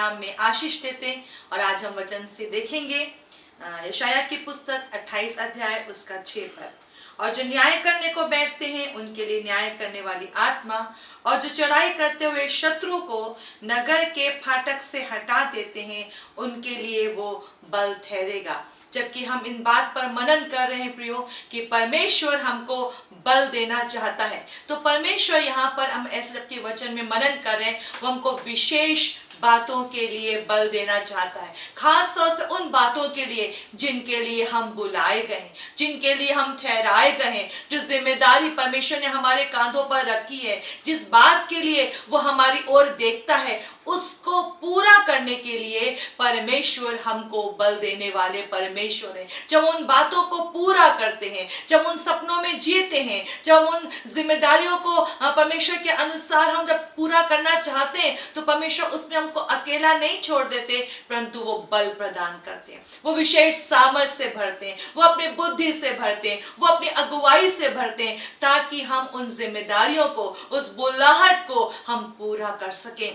नाम में आशीष देते हैं। और आज हम वचन से देखेंगे यशायाह की पुस्तक 28 अध्याय उसका 6 पद। और जो न्याय करने को बैठते हैं उनके लिए न्याय करने वाली आत्मा, और जो चढ़ाई करते हुए शत्रु को नगर के फाटक से हटा देते हैं उनके लिए वो बल ठहरेगा। जबकि हम इन बात पर मनन कर रहे हैं प्रियो कि परमेश्वर हमको बल देना चाहता है, तो परमेश्वर यहाँ पर हम ऐसे जबकि वचन में मनन कर रहे हैं, वो हमको विशेष बातों के लिए बल देना चाहता है। खास तौर से उन बातों के लिए जिनके लिए हम बुलाए गए, जिनके लिए हम ठहराए गए, जो जिम्मेदारी परमेश्वर ने हमारे कांधों पर रखी है, जिस बात के लिए वो हमारी ओर देखता है, उसको पूरा करने के लिए परमेश्वर हमको बल देने वाले परमेश्वर है। जब उन बातों को पूरा करते हैं, जब उन सपनों में जीते हैं, जब उन जिम्मेदारियों को परमेश्वर के अनुसार हम जब पूरा करना चाहते हैं, तो परमेश्वर उसमें हमको अकेला नहीं छोड़ देते, परंतु वो बल प्रदान करते हैं, वो विशेष सामर्थ से भरते हैं, वो अपनी बुद्धि से भरते हैं, वो अपनी अगुवाई से भरते हैं, ताकि हम उन जिम्मेदारियों को, उस बुलाहट को हम पूरा कर सकें।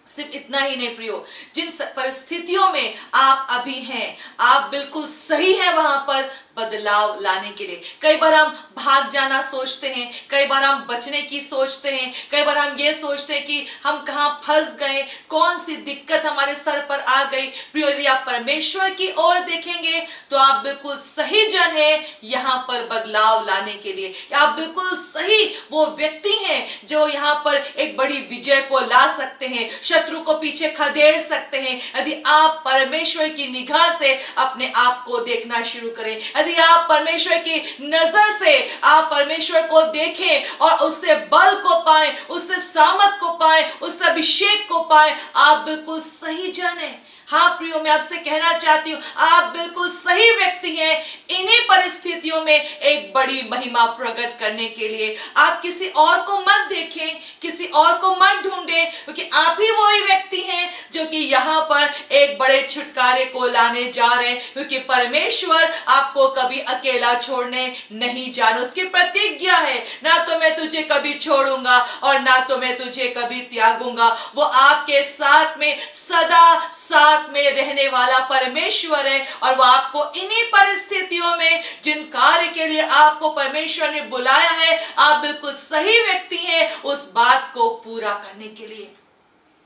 सिर्फ इतना ही नहीं प्रियो, जिन परिस्थितियों में आप अभी हैं, आप बिल्कुल सही है वहां पर बदलाव लाने के लिए। कई बार हम भाग जाना सोचते हैं, कई बार हम बचने की सोचते हैं, कई बार हम ये सोचते हैं कि हम कहाँ फंस गए, कौन सी दिक्कत हमारे सर पर आ गई। प्रियो, यदि आप परमेश्वर की ओर देखेंगे तो आप बिल्कुल सही जन है यहाँ पर बदलाव लाने के लिए। आप बिल्कुल सही वो व्यक्ति हैं जो यहाँ पर एक बड़ी विजय को ला सकते हैं, शत्रु को पीछे खदेड़ सकते हैं, यदि आप परमेश्वर की निगाह से अपने आप को देखना शुरू करें। यदि आप परमेश्वर की नजर से आप परमेश्वर को देखें और उससे बल को पाएं, उससे सामर्थ को पाएं, उससे अभिषेक को पाएं, आप बिल्कुल सही जन हैं। हाँ प्रियो, मैं आपसे कहना चाहती हूँ, आप बिल्कुल सही व्यक्ति हैं इन्हीं परिस्थितियों में एक बड़ी महिमा प्रकट करने के लिए। आप किसी और को मत देखें, किसी और को मत ढूंढें, क्योंकि आप ही वही व्यक्ति हैं जो कि यहाँ पर एक बड़े छुटकारे को लाने जा रहे हैं। क्योंकि परमेश्वर आपको कभी अकेला छोड़ने नहीं जाना, उसकी प्रतिज्ञा है, ना तो मैं तुझे कभी छोड़ूंगा और ना तो मैं तुझे कभी त्यागूंगा। वो आपके साथ में सदा साथ में रहने वाला परमेश्वर है, और वो आपको इन्हीं परिस्थितियों में जिन कार्य के लिए आपको परमेश्वर ने बुलाया है, आप बिल्कुल सही व्यक्ति हैं उस बात को पूरा करने के लिए।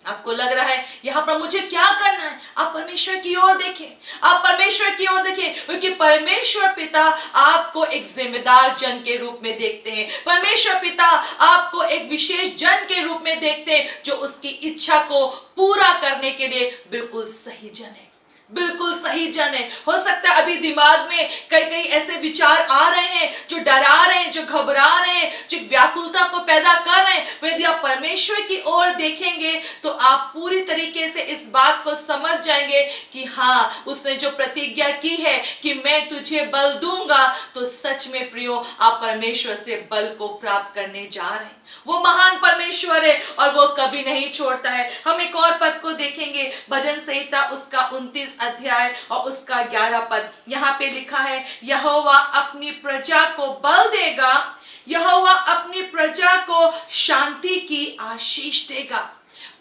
आपको लग रहा है यहाँ पर मुझे क्या करना है, आप परमेश्वर की ओर देखें, आप परमेश्वर की ओर देखें, क्योंकि परमेश्वर पिता आपको एक जिम्मेदार जन के रूप में देखते हैं। परमेश्वर पिता आपको एक विशेष जन के रूप में देखते हैं जो उसकी इच्छा को पूरा करने के लिए बिल्कुल सही जन है, बिल्कुल सही जन है। हो सकता है अभी दिमाग में कई कई ऐसे विचार आ रहे हैं जो डरा रहे हैं, जो घबरा रहे हैं, जो व्याकुलता को पैदा कर रहे हैं। यदि आप परमेश्वर की ओर देखेंगे तो आप पूरी तरीके से इस बात को समझ जाएंगे कि हाँ, उसने जो प्रतिज्ञा की है कि मैं तुझे बल दूंगा, तो सच में प्रियो आप परमेश्वर से बल को प्राप्त करने जा रहे हैं। वो महान परमेश्वर है और वो कभी नहीं छोड़ता है। हम एक और पद को देखेंगे, भजन संहिता उसका 29 अध्याय और उसका 11 पद। यहाँ पे लिखा है, यहोवा अपनी प्रजा को बल देगा, यहोवा अपनी प्रजा को शांति की आशीष देगा।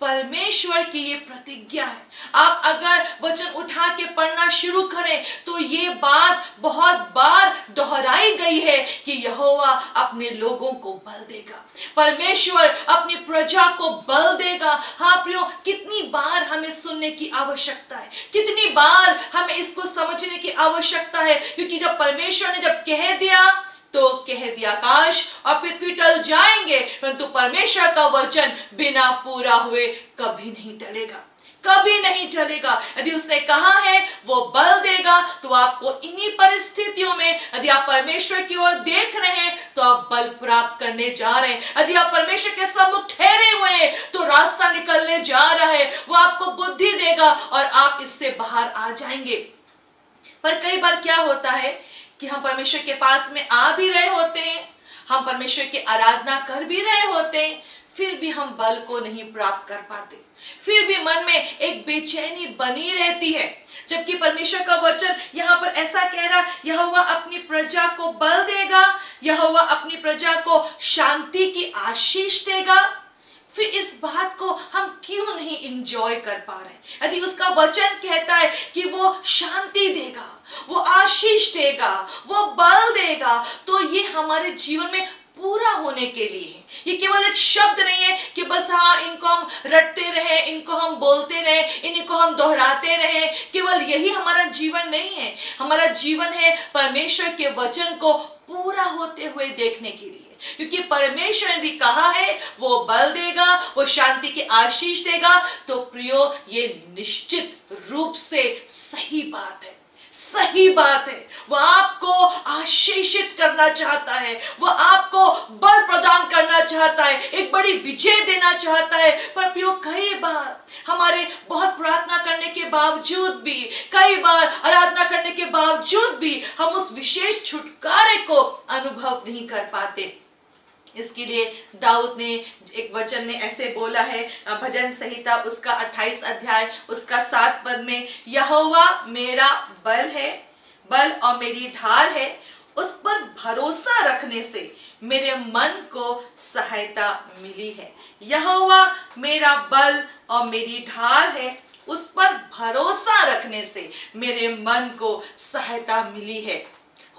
परमेश्वर की ये प्रतिज्ञा है। आप अगर वचन उठा के पढ़ना शुरू करें तो ये बात बहुत बार दोहराई गई है कि यहोवा अपने लोगों को बल देगा, परमेश्वर अपनी प्रजा को बल देगा। हाँ प्रियो, कितनी बार हमें सुनने की आवश्यकता है, कितनी बार हमें इसको समझने की आवश्यकता है, क्योंकि जब परमेश्वर ने जब कह दिया तो कह दिया, आकाश और पृथ्वी टल जाएंगे, परंतु परमेश्वर का वचन बिना पूरा हुए कभी नहीं टलेगा, कभी नहीं टलेगा। यदि उसने कहा है वो बल देगा, तो आपको इन्हीं परिस्थितियों में यदि आप परमेश्वर की ओर देख रहे हैं तो आप बल प्राप्त करने जा रहे हैं। यदि आप परमेश्वर के सम्मुख ठहरे हुए हैं तो रास्ता निकलने जा रहा है, वो आपको बुद्धि देगा और आप इससे बाहर आ जाएंगे। पर कई बार क्या होता है कि हम परमेश्वर के पास में आ भी रहे होते हैं, हम परमेश्वर की आराधना कर भी रहे होते हैं, फिर भी हम बल को नहीं प्राप्त कर पाते, फिर भी मन में एक बेचैनी बनी रहती है। जबकि परमेश्वर का वचन यहाँ पर ऐसा कह रहा, यहोवा अपनी प्रजा को बल देगा, यहोवा अपनी प्रजा को शांति की आशीष देगा। फिर इस बात को हम क्यों नहीं इंजॉय कर पा रहे? यदि उसका वचन कहता है कि वो शांति देगा, वो आशीष देगा, वो बल देगा, तो ये हमारे जीवन में पूरा होने के लिए है। ये केवल एक शब्द नहीं है कि बस हाँ इनको हम रटते रहे, इनको हम बोलते रहे, इनको हम दोहराते रहे। केवल यही हमारा जीवन नहीं है। हमारा जीवन है परमेश्वर के वचन को पूरा होते हुए देखने के लिए, क्योंकि परमेश्वर यदि कहा है वो बल देगा, वो शांति की आशीष देगा, तो प्रियो ये निश्चित रूप से सही बात है, सही बात है। वो आपको आशीषित करना चाहता है, वो आपको बल प्रदान करना चाहता है, एक बड़ी विजय देना चाहता है। पर प्रियो कई बार हमारे बहुत प्रार्थना करने के बावजूद भी, कई बार आराधना करने के बावजूद भी हम उस विशेष छुटकारे को अनुभव नहीं कर पाते। इसके लिए दाऊद ने एक वचन में ऐसे बोला है, भजन संहिता उसका 28 अध्याय उसका 7 पद में, यहोवा मेरा बल है, बल और मेरी ढाल है, उस पर भरोसा रखने से मेरे मन को सहायता मिली है। यहोवा मेरा बल और मेरी ढाल है, उस पर भरोसा रखने से मेरे मन को सहायता मिली है।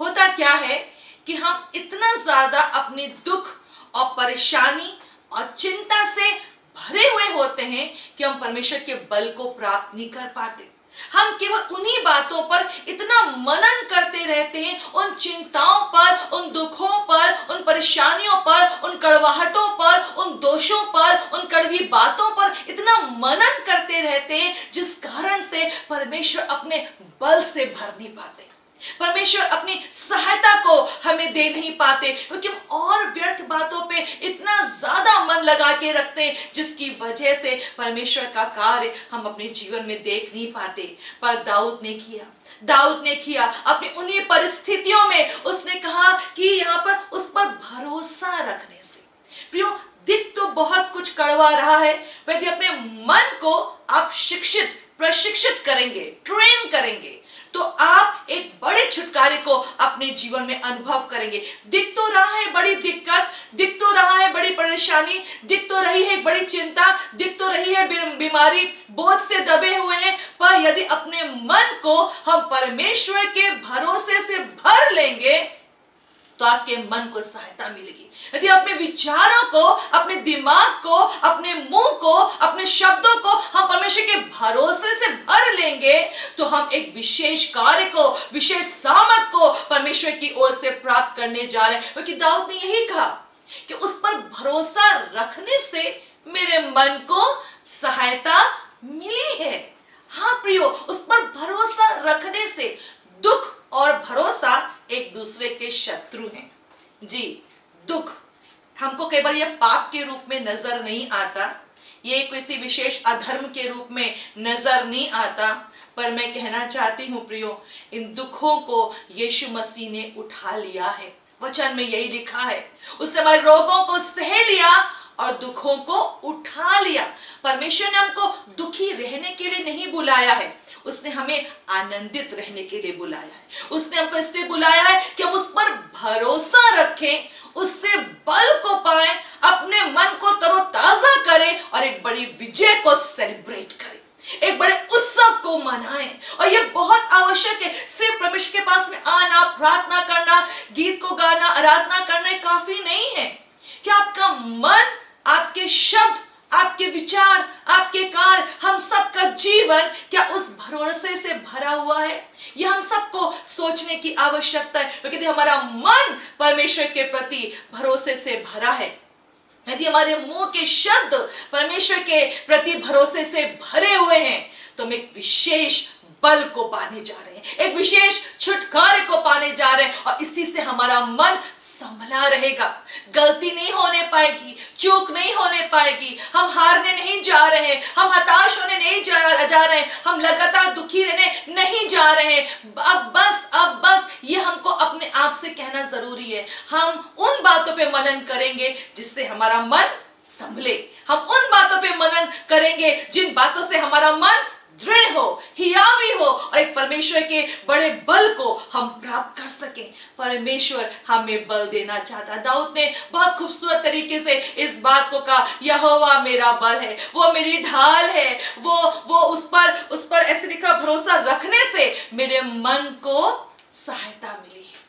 होता क्या है कि हम इतना ज्यादा अपने दुख और परेशानी और चिंता से भरे हुए होते हैं कि हम परमेश्वर के बल को प्राप्त नहीं कर पाते। हम केवल उन्हीं बातों पर इतना मनन करते रहते हैं, उन चिंताओं पर, उन दुखों पर, उन परेशानियों पर, उन कड़वाहटों पर, उन दोषों पर, उन कड़वी बातों पर इतना मनन करते रहते हैं, जिस कारण से परमेश्वर अपने बल से भर नहीं पाते, परमेश्वर अपनी सहायता को हमें दे नहीं पाते, क्योंकि हम और व्यर्थ बातों पे इतना ज्यादा मन लगा के रखते हैं, जिसकी वजह से परमेश्वर का कार्य हम अपने जीवन में देख नहीं पाते। पर दाऊद ने किया अपनी उन्हीं परिस्थितियों में उसने कहा कि यहाँ पर उस पर भरोसा रखने से। प्रियो, दिख तो बहुत कुछ कड़वा रहा है, यदि अपने मन को आप प्रशिक्षित करेंगे, ट्रेन करेंगे, तो आप एक बड़े छुटकारे को अपने जीवन में अनुभव करेंगे। दिख तो रहा है बड़ी दिक्कत, दिख तो रहा है बड़ी परेशानी, दिख तो रही है बड़ी चिंता, दिख तो रही है बीमारी, बोझ से दबे हुए हैं, पर यदि अपने मन को हम परमेश्वर के भरोसे से भर लेंगे तो आपके मन को सहायता मिलेगी। यदि अपने विचारों को, अपने दिमाग को, अपने मुंह को, अपने शब्दों को हम परमेश्वर के भरोसे से भर लेंगे, तो हम एक विशेष कार्य को, विशेष सामर्थ को परमेश्वर की ओर से प्राप्त करने जा रहे हैं। क्योंकि दाऊद ने यही कहा कि उस पर भरोसा रखने से मेरे मन को सहायता मिली है। हाँ प्रियो, उस पर भरोसा रखने से, दुख और भरोसा एक दूसरे के शत्रु हैं। जी, दुख हमको कई बार ये पाप के रूप में नजर नहीं आता, ये किसी विशेष अधर्म के रूप में नजर नहीं आता, पर मैं कहना चाहती हूँ प्रियो, इन दुखों को यीशु मसीह ने उठा लिया है। वचन में यही लिखा है, उसने हमारे रोगों को सह लिया और दुखों को उठा लिया। परमेश्वर ने हमको दुखी रहने के लिए नहीं बुलाया है, उसने हमें आनंदित रहने के लिए बुलाया है। उसने हमको इसलिए बुलाया है कि हम उस पर भरोसा रखें, उससे बल को पाएं, अपने मन को तरोताजा करें और एक बड़ी विजय को सेलिब्रेट करें, एक बड़े उत्सव को मनाएं। और ये बहुत आवश्यक है। सिर्फ परमेश्वर के पास में आना, प्रार्थना करना, गीत को गाना, आराधना करना काफी नहीं है। क्या आपका मन, आपके शब्द, आपके विचार, आपके कार्य, हम सबका जीवन क्या उस भरोसे से भरा हुआ है? यह हम सबको सोचने की आवश्यकता है। क्योंकि यदि हमारा मन परमेश्वर के प्रति भरोसे से भरा है, यदि हमारे मुंह के शब्द परमेश्वर के प्रति भरोसे से भरे हुए हैं, तो हम एक विशेष बल को पाने जा रहे हैं, एक विशेष छुटकारे को पाने जा रहे हैं। और इसी से हमारा मन संभला रहेगा, गलती नहीं होने पाएगी, चूक नहीं होने पाएगी, हम हारने नहीं जा रहे, हम हताश होने नहीं जा रहे, हम लगातार दुखी रहने नहीं जा रहे। अब बस ये हमको अपने आप से कहना जरूरी है। हम उन बातों पे मनन करेंगे जिससे हमारा मन संभले, हम उन बातों पे मनन करेंगे जिन बातों से हमारा मन दृढ़ हो, हियावी हो और एक परमेश्वर के बड़े बल को हम प्राप्त कर सकें। परमेश्वर हमें बल देना चाहता। दाऊद ने बहुत खूबसूरत तरीके से इस बात को कहा, यहोवा मेरा बल है, वो मेरी ढाल है, वो उस पर ऐसे लिखा, भरोसा रखने से मेरे मन को सहायता मिली है,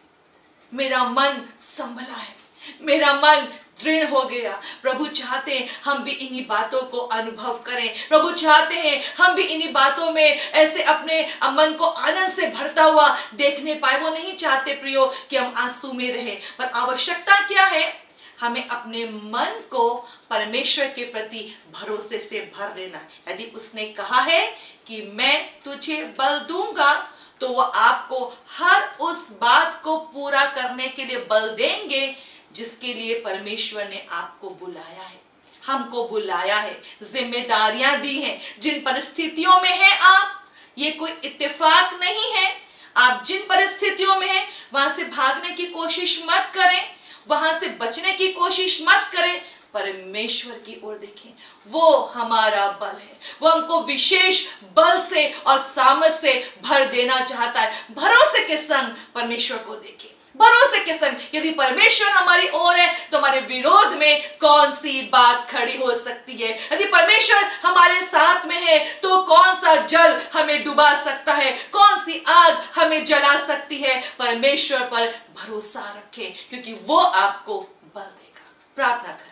मेरा मन संभला है, मेरा मन दृढ़ हो गया। प्रभु चाहते हैं हम भी इन्हीं बातों को अनुभव करें। प्रभु चाहते हैं हम भी इन्हीं बातों में ऐसे अपने मन को आनंद से भरता हुआ देखने पाए। वो नहीं चाहते प्रियो कि हम आंसू में रहे, पर आवश्यकता क्या है? हमें अपने मन को परमेश्वर के प्रति भरोसे से भर लेना। यदि उसने कहा है कि मैं तुझे बल दूंगा, तो वो आपको हर उस बात को पूरा करने के लिए बल देंगे जिसके लिए परमेश्वर ने आपको बुलाया है, हमको बुलाया है, जिम्मेदारियां दी हैं। जिन परिस्थितियों में हैं आप, ये कोई इत्तेफाक नहीं है। आप जिन परिस्थितियों में हैं वहां से भागने की कोशिश मत करें, वहां से बचने की कोशिश मत करें। परमेश्वर की ओर देखें, वो हमारा बल है, वो हमको विशेष बल से और सामर्थ से भर देना चाहता है। भरोसे के संग परमेश्वर को देखें, भरोसे के संग। यदि परमेश्वर हमारी ओर है तो हमारे विरोध में कौन सी बात खड़ी हो सकती है? यदि परमेश्वर हमारे साथ में है तो कौन सा जल हमें डुबा सकता है, कौन सी आग हमें जला सकती है? परमेश्वर पर भरोसा रखें, क्योंकि वो आपको बल देगा। प्रार्थना करें।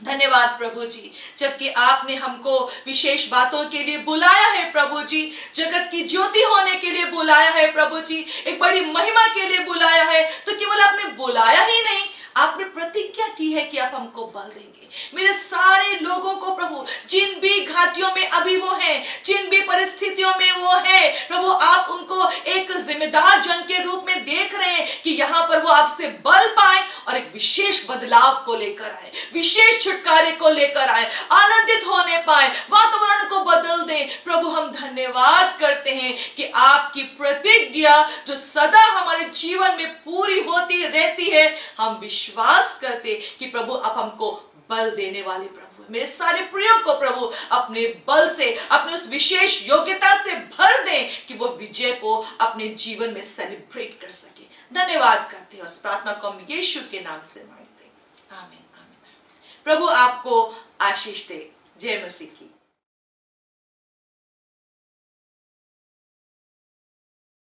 धन्यवाद प्रभु जी, जबकि आपने हमको विशेष बातों के लिए बुलाया है प्रभु जी, जगत की ज्योति होने के लिए बुलाया है प्रभु जी, एक बड़ी महिमा के लिए बुलाया है। तो केवल आपने बुलाया ही नहीं, आपने प्रतिज्ञा की है कि आप हमको बल देंगे। मेरे सारे लोगों को प्रभु, जिन भी घाटियों में अभी वो हैं, जिन भी परिस्थितियों में वो है प्रभु, आप उनको एक जिम्मेदार जन के रूप में देख रहे हैं कि यहाँ पर वो आपसे बल पाए और एक विशेष बदलाव को लेकर आए, विशेष छुटकारे को लेकर आए, आनंदित होने पाए, वातावरण को बदल दें। प्रभु हम धन्यवाद करते हैं कि आपकी प्रतिज्ञा जो सदा हमारे जीवन में पूरी होती रहती है। हम विश्वास करते कि प्रभु आप हमको बल देने वाले प्रभु, मेरे सारे प्रियो को प्रभु अपने बल से, अपने उस विशेष योग्यता से भर दें कि वो विजय को अपने जीवन में सेलिब्रेट कर सके। धन्यवाद करते हैं, उस प्रार्थना को हम यीशु के नाम से मांगते हैं। आमीन आमीन। प्रभु आपको आशीष दे। जय मसीह की।